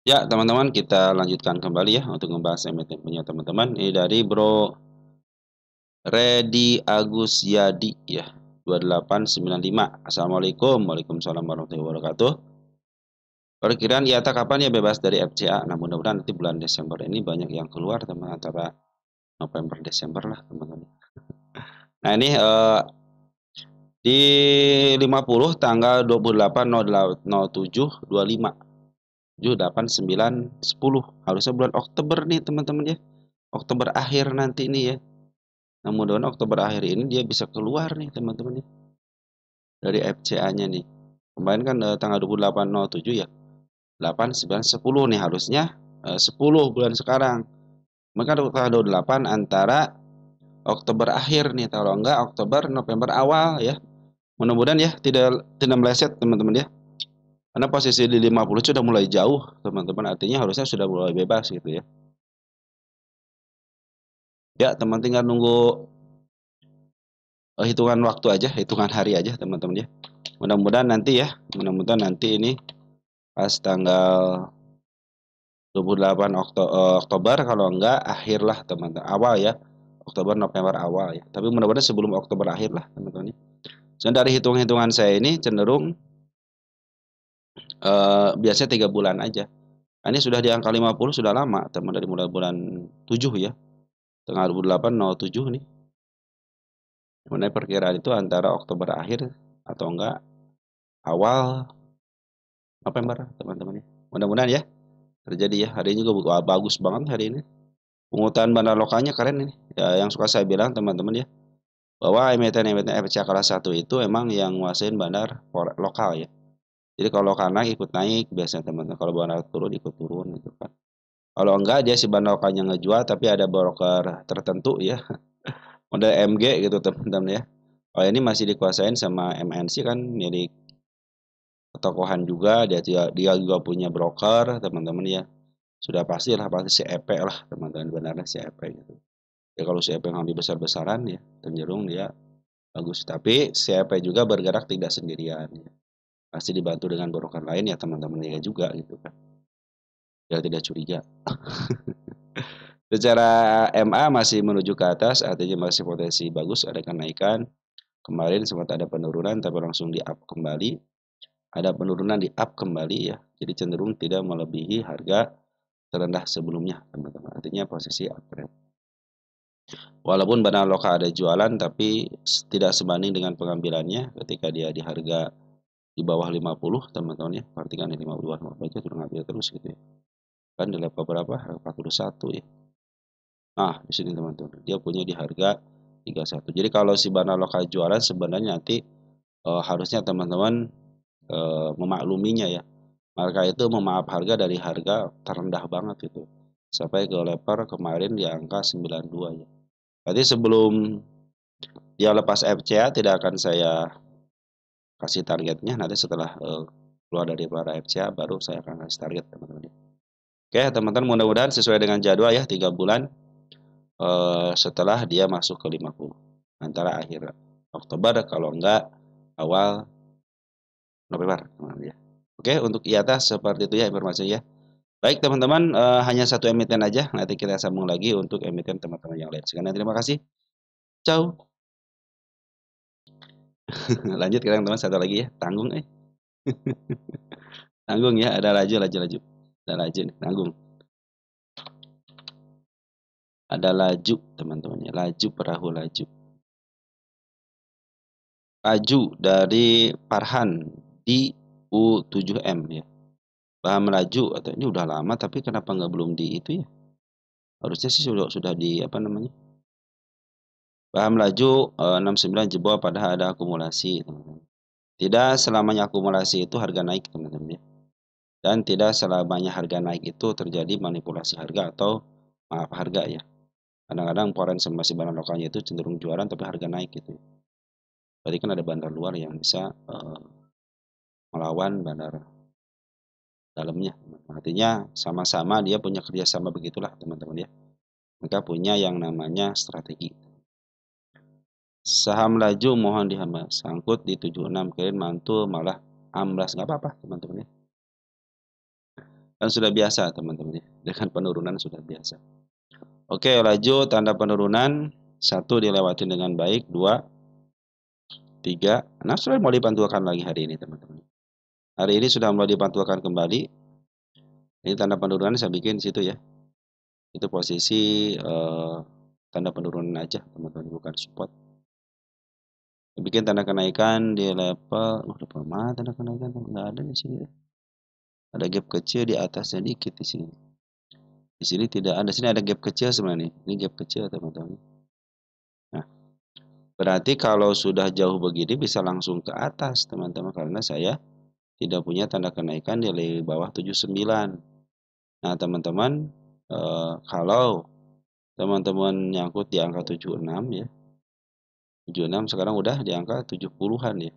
Ya, teman-teman, kita lanjutkan kembali ya untuk membahas emiten punya teman-teman. Ini dari Bro Redi Agus Yadi ya, 2895. Assalamualaikum. Waalaikumsalam warahmatullahi wabarakatuh. Perkiraan IATA kapan ya bebas dari FCA? Nah, mudah-mudahan nanti bulan Desember ini banyak yang keluar teman antara November Desember lah teman-teman. Nah, ini di 50 tanggal 28.07.25. 7, 8, 9, 10. Harusnya bulan Oktober nih teman-teman ya. Oktober akhir nanti nih ya. Nah, mudah-mudahan Oktober akhir ini dia bisa keluar nih teman-teman ya. Dari FCA-nya nih. Kemarin kan tanggal 28.07 ya. 8, 9, 10 nih harusnya 10 bulan sekarang. Maka tanggal 28 antara Oktober akhir nih. Kalau enggak Oktober, November awal ya. Mudah-mudahan ya tidak meleset teman-teman ya. Karena posisi di 50 sudah mulai jauh teman-teman. Artinya harusnya sudah mulai bebas gitu ya. Ya, teman tinggal nunggu hitungan waktu aja, hitungan hari aja teman-teman ya. Mudah-mudahan nanti ya, mudah-mudahan nanti ini pas tanggal 28 Oktober, kalau enggak akhir lah teman-teman. Awal ya, Oktober November awal ya. Tapi mudah-mudahan sebelum Oktober akhir lah teman-teman. Dan dari hitung-hitungan saya ini cenderung biasanya 3 bulan aja. Nah, ini sudah di angka 50 sudah lama teman, dari mulai bulan 7 ya. Tanggal 28 07 nih. Mengenai perkiraan itu antara Oktober akhir atau enggak awal November teman-teman ya. Mudah-mudahan ya terjadi ya. Hari ini juga bagus banget hari ini. Pungutan bandar lokalnya keren ini. Ya, yang suka saya bilang teman-teman ya, bahwa emiten-emiten FCA kelas 1 itu emang yang nguasain bandar lokal ya. Jadi kalau lokal naik ikut naik biasanya teman-teman. Kalau bandar turun ikut turun gitu kan. Kalau enggak dia si bandar lokalnya ngejual tapi ada broker tertentu ya. Model MG gitu teman-teman ya. Kalau ini masih dikuasain sama MNC kan milik tokohan juga, dia juga punya broker teman-teman ya. Sudah pasti lah pasti si EP lah teman-teman, benarnya si EP gitu. Ya kalau si EP ngambil besar-besaran ya cenderung dia bagus. Tapi si EP juga bergerak tidak sendirian ya. Pasti dibantu dengan broker lain ya teman-teman ya juga gitu kan. Biar tidak curiga. Secara MA masih menuju ke atas, artinya masih potensi bagus ada kenaikan. Kemarin sempat ada penurunan tapi langsung di up kembali. Ada penurunan di up kembali ya. Jadi cenderung tidak melebihi harga terendah sebelumnya teman-teman. Artinya posisi uptrend. Walaupun barang lokal ada jualan tapi tidak sebanding dengan pengambilannya ketika dia di harga di bawah 50 teman-teman ya. Perhatikan ini 52 aja turun ngambil terus gitu ya. Kan di level berapa? 41 ya. Nah, di sini teman-teman. Dia punya di harga 31. Jadi kalau si barang lokal jualan sebenarnya nanti harusnya teman-teman memakluminya ya. Mereka itu memaaf harga dari harga terendah banget itu. Sampai ke level kemarin di angka 92 ya. Berarti sebelum dia lepas FCA tidak akan saya kasih targetnya. Nanti setelah keluar dari para FCA baru saya akan kasih target teman-teman. Oke teman-teman, mudah-mudahan sesuai dengan jadwal ya 3 bulan setelah dia masuk ke 50. Antara akhir Oktober kalau enggak awal November teman-teman ya. Oke, untuk IATA seperti itu ya informasinya ya. Baik teman-teman, hanya satu emiten aja. Nanti kita sambung lagi untuk emiten teman-teman yang lain. Sekian, terima kasih. Ciao. Lanjut kita teman satu lagi ya. Tanggung Tanggung ya. Ada laju, laju, laju. Ada laju nih, tanggung. Ada laju teman-teman ya. Laju perahu laju. Laju dari Farhan di U7M ya. Paham laju atau ini udah lama tapi kenapa nggak belum di itu ya? Harusnya sih sudah di apa namanya? Paham laju 69 jebol padahal ada akumulasi teman-teman. Tidak selamanya akumulasi itu harga naik teman-teman ya. Dan tidak selamanya harga naik itu terjadi manipulasi harga atau maaf harga ya. Kadang-kadang foreign sama si barang lokalnya itu cenderung jualan tapi harga naik gitu. Berarti kan ada bandar luar yang bisa melawan bandar dalamnya. Artinya sama-sama dia punya kerjasama begitulah teman-teman ya. Mereka punya yang namanya strategi. Saham laju mohon dihamba. Sangkut di 76 kalian mantul malah amblas nggak apa-apa teman-teman ya. Kan sudah biasa teman-teman ya. Dengan penurunan sudah biasa. Oke, laju tanda penurunan. 1 dilewatin dengan baik, 2, 3. Nah, sudah mau dipantulkan lagi hari ini teman-teman. Hari ini sudah mulai dipantulkan kembali. Ini tanda penurunan saya bikin di situ ya. Itu posisi tanda penurunan aja teman-teman, bukan support. Bikin tanda kenaikan di level, level mana tanda kenaikan? Nggak ada di sini. Ada gap kecil di atasnya dikit di sini. Di sini tidak ada. Di sini ada gap kecil sebenarnya. Ini gap kecil teman-teman. Nah, berarti kalau sudah jauh begini bisa langsung ke atas teman-teman, karena saya tidak punya tanda kenaikan di bawah 79. Nah, teman-teman, kalau teman-teman nyangkut di angka 76 ya. 76 sekarang udah di angka 70-an ya.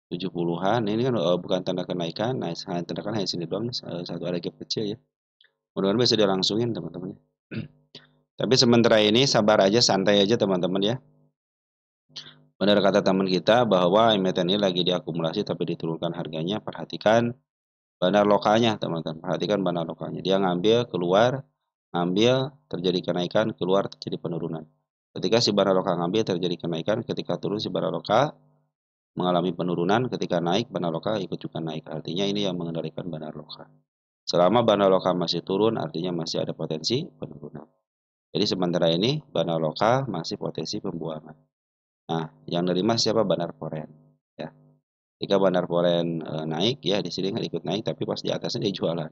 70-an ini kan bukan tanda kenaikan. Nah, tanda kenaikan hanya sini doang, satu ada gap kecil ya. Mudah-mudahan bisa dilangsungin teman-teman. Tapi sementara ini sabar aja, santai aja teman-teman ya. Benar kata teman kita bahwa emiten ini lagi diakumulasi tapi diturunkan harganya. Perhatikan bandar lokalnya teman-teman. Perhatikan bandar lokalnya. Dia ngambil, keluar, ngambil, terjadi kenaikan, keluar, terjadi penurunan. Ketika si bandar lokal ngambil terjadi kenaikan, ketika turun si bandar lokal mengalami penurunan, ketika naik bandar lokal ikut juga naik. Artinya ini yang mengendalikan bandar lokal. Selama bandar lokal masih turun, artinya masih ada potensi penurunan. Jadi sementara ini bandar lokal masih potensi pembuangan. Nah, yang nerima siapa? Bandar foreign. Ya. Jika bandar foreign naik, ya di sini kan ikut naik, tapi pas di atasnya dia jualan.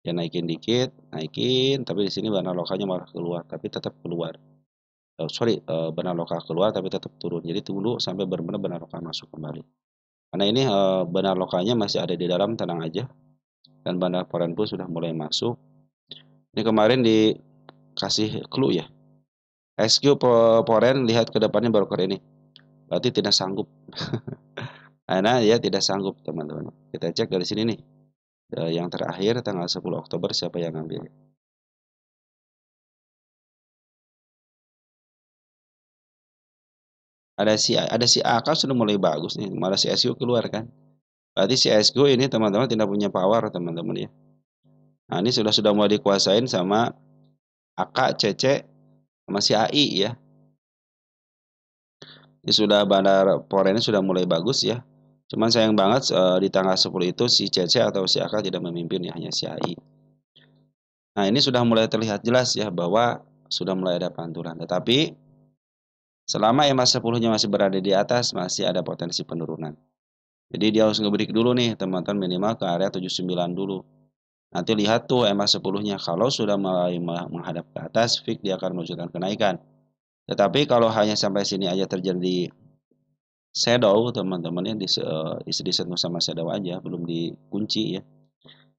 Ya naikin dikit, naikin, tapi di sini bandar lokalnya malah keluar, tapi tetap keluar. Bandar lokal keluar, tapi tetap turun. Jadi tunggu sampai benar-benar bandar lokal masuk kembali. Karena ini bandar lokalnya masih ada di dalam, tenang aja. Dan bandar foreign pun sudah mulai masuk. Ini kemarin dikasih clue ya. SQ foreign lihat ke depannya broker ini. Berarti tidak sanggup. Karena dia tidak sanggup teman-teman. Kita cek dari sini nih. Yang terakhir tanggal 10 Oktober siapa yang ngambil. Ada si AK sudah mulai bagus nih. Malah si SQ keluar kan. Berarti si SQ ini teman-teman tidak punya power teman-teman ya. Nah ini sudah mulai dikuasain sama AK, CC, sama si AI ya. Ini sudah bandar foreign sudah mulai bagus ya. Cuman sayang banget di tanggal 10 itu si CC atau si AK tidak memimpin ya, hanya si AI. Nah, ini sudah mulai terlihat jelas ya bahwa sudah mulai ada pantulan. Tetapi selama EMA 10-nya masih berada di atas, masih ada potensi penurunan. Jadi dia harus ngebreak dulu nih teman-teman, minimal ke area 79 dulu. Nanti lihat tuh EMA 10-nya, kalau sudah mulai menghadap ke atas, fix dia akan menunjukkan kenaikan. Tetapi kalau hanya sampai sini aja terjadi shadow teman-teman ya, disentuh sama shadow aja, belum dikunci ya.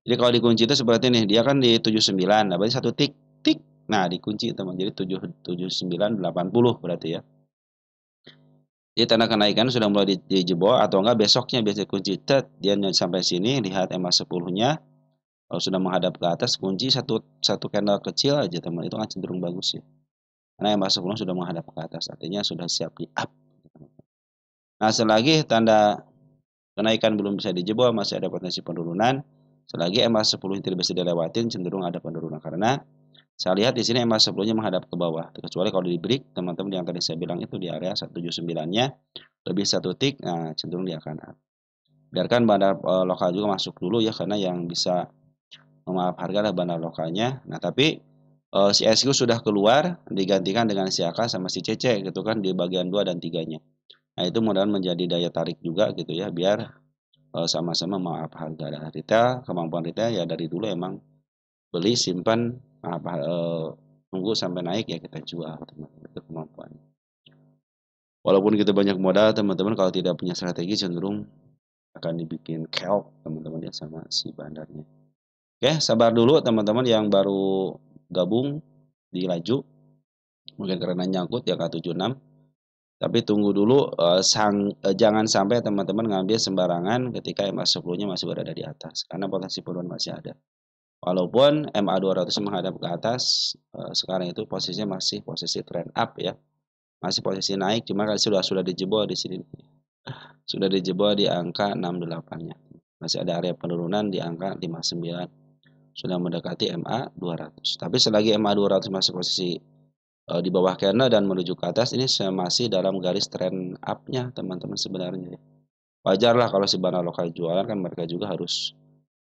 Jadi kalau dikunci itu seperti ini, dia kan di 79, nah berarti satu tik, tik, nah dikunci teman, jadi 79, 80 berarti ya. Jadi tanda kenaikan sudah mulai dijebol atau enggak besoknya biasa kunci tet, dia sampai sini, lihat EMA 10-nya, kalau sudah menghadap ke atas, kunci satu candle kecil aja teman, itu kan cenderung bagus ya. Karena EMA 10 sudah menghadap ke atas, artinya sudah siap di up. Nah, selagi tanda kenaikan belum bisa dijebol, masih ada potensi penurunan. Selagi EMA 10 tidak bisa dilewatin, cenderung ada penurunan. Karena saya lihat di sini EMA 10-nya menghadap ke bawah. Kecuali kalau di break, teman-teman yang tadi saya bilang itu di area 179-nya lebih satu tik, nah cenderung dia akan up. Biarkan bandar lokal juga masuk dulu ya, karena yang bisa memaaf harga adalah bandar lokalnya. Nah, tapi si SQ sudah keluar, digantikan dengan si AK sama si CC gitu kan di bagian 2 dan 3-nya. Nah, itu mudah-mudahan menjadi daya tarik juga gitu ya, biar sama-sama maaf harga. Dan retail, kemampuan retail ya dari dulu emang beli, simpan, tunggu sampai naik ya kita jual, teman-teman. Itu kemampuan. Walaupun kita banyak modal, teman-teman kalau tidak punya strategi cenderung akan dibikin keok teman-teman ya sama si bandarnya. Oke, sabar dulu teman-teman yang baru gabung di laju. Mungkin karena nyangkut ya K76. Tapi tunggu dulu, jangan sampai teman-teman ngambil sembarangan ketika MA 10-nya masih berada di atas, karena potensi penurunan masih ada. Walaupun MA 200 menghadap ke atas, sekarang itu posisinya masih posisi trend up ya, masih posisi naik, cuma kan sudah dijebol di sini, sudah dijebol di angka 68-nya, masih ada area penurunan di angka 59. sudah mendekati MA 200. Tapi selagi MA 200 masih posisi di bawah candle dan menuju ke atas, ini masih dalam garis trend up-nya teman-teman sebenarnya. Wajar lah kalau si bandar lokal jualan, kan mereka juga harus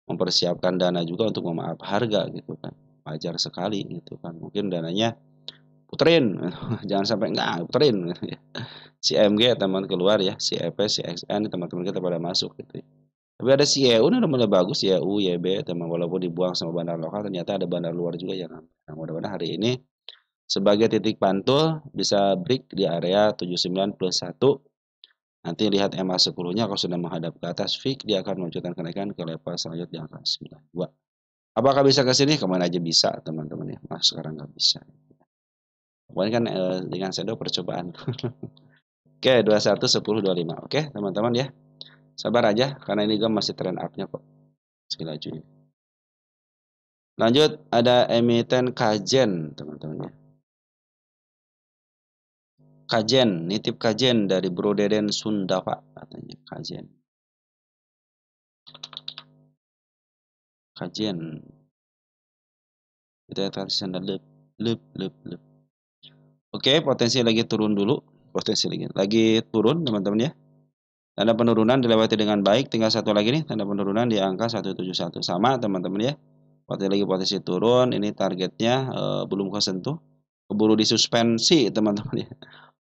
mempersiapkan dana juga untuk memaaf harga gitu kan. Wajar sekali gitu kan. Mungkin dananya puterin, jangan sampai enggak puterin. Si MG teman keluar ya, si EP, si XN teman-teman kita pada masuk gitu ya. Tapi ada si EU ini mulai bagus, YU, YB teman, walaupun dibuang sama bandar lokal, ternyata ada bandar luar juga yang ngambil. Nah, mudah-mudahan hari ini sebagai titik pantul bisa break di area 79 plus 1. Nanti lihat MA 10-nya kalau sudah menghadap ke atas fix, dia akan melanjutkan kenaikan ke level selanjutnya di angka 92. Apakah bisa ke sini? Kemana aja bisa teman-teman ya. Mas sekarang nggak bisa. Pokoknya kan dengan shadow percobaan. Oke, 21 10 25. Oke, teman-teman ya. Sabar aja karena ini juga masih trend up-nya kok. Sekali laju ini. Lanjut ada emiten Kajen, teman-teman ya. Kajen, nitip Kajen dari Bro Deden Sunda Pak katanya Kajen. Kajen. Kita lihat sana lep. Oke, potensi lagi turun dulu. Potensi lagi turun, teman-teman ya. Tanda penurunan dilewati dengan baik. Tinggal satu lagi nih, tanda penurunan di angka 171. Sama, teman-teman ya. Potensi turun, ini targetnya belum kesentuh. Keburu disuspensi, teman-teman ya.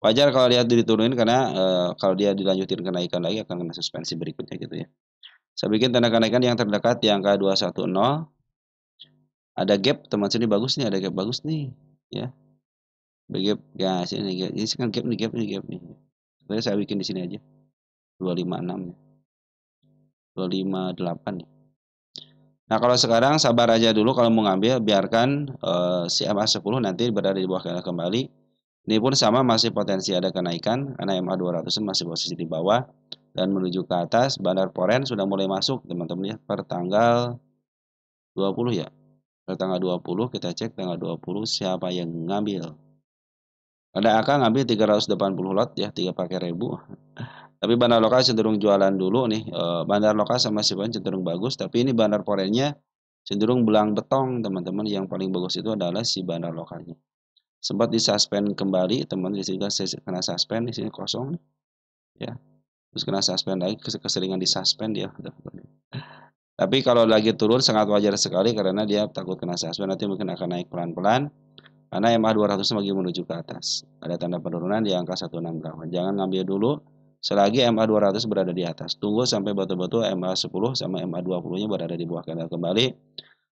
Wajar kalau dia diturunin karena kalau dia dilanjutin kenaikan lagi akan kena suspensi berikutnya gitu ya. Saya bikin tanda kenaikan yang terdekat di angka 210. Ada gap, teman sini bagus nih, ada gap bagus nih, ya. Gap, ya sini gap. Ini kan gap nih. Sebenarnya saya bikin di sini aja. 256 ya. 258 nih. Nah, kalau sekarang sabar aja dulu kalau mau ngambil, biarkan si MA 10 nanti berada di bawah kembali. Ini pun sama masih potensi ada kenaikan karena MA 200 masih posisi di bawah dan menuju ke atas. Bandar Foreign sudah mulai masuk, teman-teman ya, per tanggal 20 ya. Per tanggal 20 kita cek tanggal 20 siapa yang ngambil. Ada AK ngambil 380 lot ya, 3 pakai ribu. Tapi bandar lokal cenderung jualan dulu nih. Bandar lokal sama si cenderung bagus, tapi ini bandar foreignnya cenderung belang betong, teman-teman. Yang paling bagus itu adalah si bandar lokalnya. Sempat disuspend kembali, teman di sini kena suspend, di sini kosong ya. Terus kena suspend lagi, keseringan disuspend ya. Tapi kalau lagi turun sangat wajar sekali karena dia takut kena suspend, nanti mungkin akan naik pelan-pelan. Karena MA 200 lagi menuju ke atas. Ada tanda penurunan di angka 168. Jangan ngambil dulu selagi MA 200 berada di atas. Tunggu sampai betul-betul MA 10 sama MA 20-nya berada di bawah candle kembali.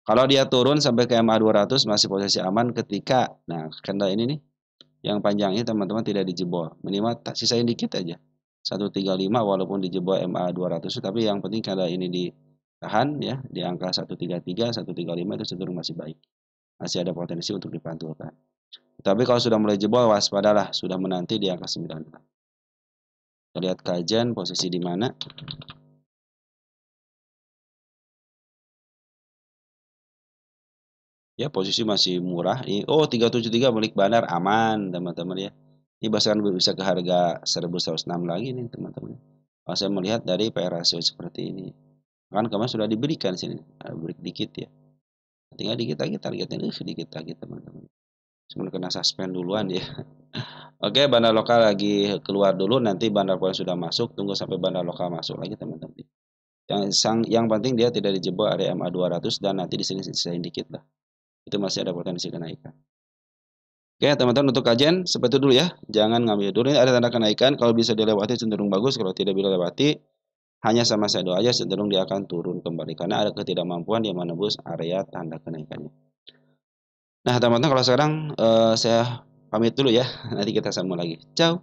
Kalau dia turun sampai ke MA 200 masih posisi aman ketika, nah candle ini nih, yang panjangnya teman-teman tidak dijebol. Minimal sisain dikit aja. 135 walaupun dijebol MA 200, tapi yang penting candle ini ditahan ya, di angka 133, 135 itu cenderung masih baik. Masih ada potensi untuk dipantulkan. Tapi kalau sudah mulai jebol, waspadalah, sudah menanti di angka 9. Kita lihat kajian posisi di mana. Ya, posisi masih murah. Oh, 373 milik bandar aman, teman-teman ya. Ini bahkan bisa ke harga 1106 lagi nih, teman-teman. Kalau saya melihat dari PR ratio seperti ini. Kan kemarin sudah diberikan sini, break dikit ya. Tinggal dikit lagi targetnya, sedikit lagi, teman-teman. Cuma kena suspend duluan ya. Oke, bandar lokal lagi keluar dulu, nanti bandar poin sudah masuk, tunggu sampai bandar lokal masuk lagi, teman-teman. Yang penting dia tidak dijebol area MA 200 dan nanti di sini sisain dikit lah. Itu masih ada potensi kenaikan. Oke, teman-teman, untuk kajian seperti itu dulu ya. Jangan ngambil dulu. Ini ada tanda kenaikan. Kalau bisa dilewati cenderung bagus. Kalau tidak bisa dilewati, hanya sama saya doa aja cenderung dia akan turun kembali. Karena ada ketidakmampuan yang menembus area tanda kenaikannya. Nah, teman-teman, kalau sekarang saya pamit dulu ya. Nanti kita sambung lagi. Ciao.